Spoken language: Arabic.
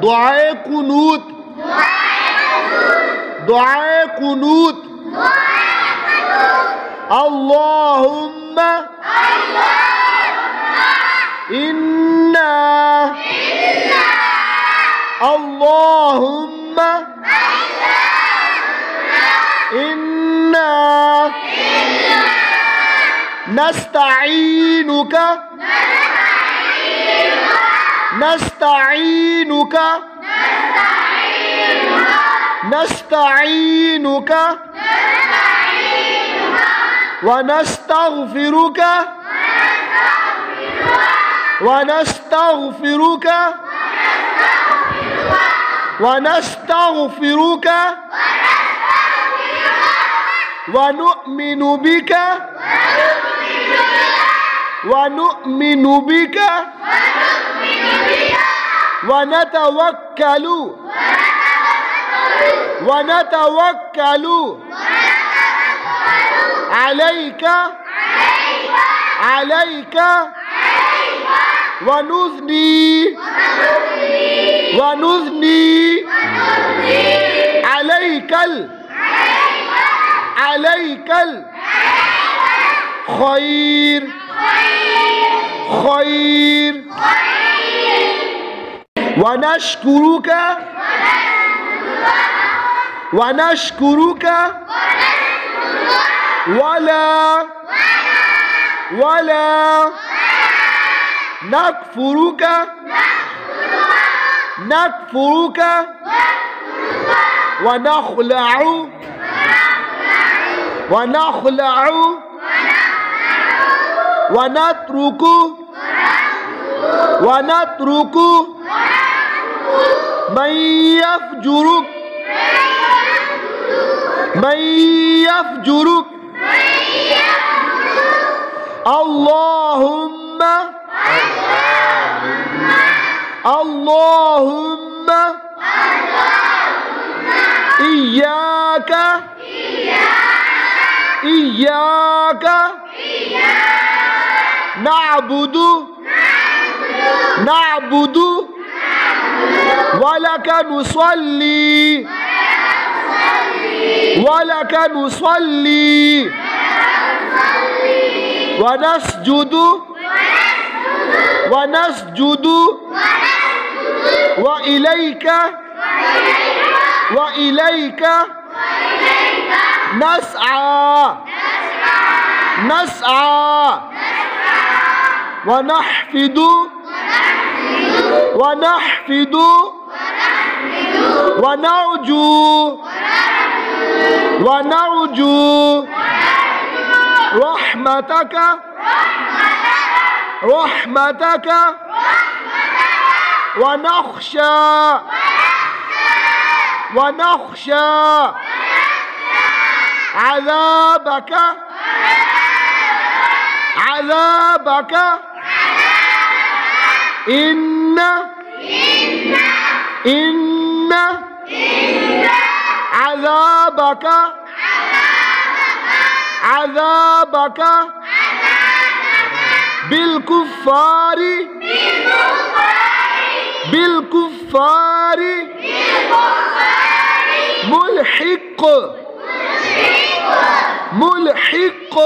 دعاء قنوت. دعاء قنوت. اللهم إنا اللهم إنا نستعينك نستعينك نستعينك ونستغفرك ونستغفرك ونستغفرك ونؤمن بك ونؤمن بك ونتوكل ونتوكل عليك عليك ونثني ونثني عليك عليك الخير خير ونشكرك ونشكرك ولا نكفرك نكفرك ونخلع ونخلع ونترك ونترك من يفجرك من يفجرك اللهم اللهم إياك إياك نعبد نعبد ولك نصلي ولك نصلي ونسجد ونسجد وإليك وإليك نسعى نسعى ونحفد ونحفد ونرجو ونرجو رحمتك رحمتك ونخشى ونخشى عذابك عذابك إن عذابك عذابك بالكفار بالكفار ملحق ملحق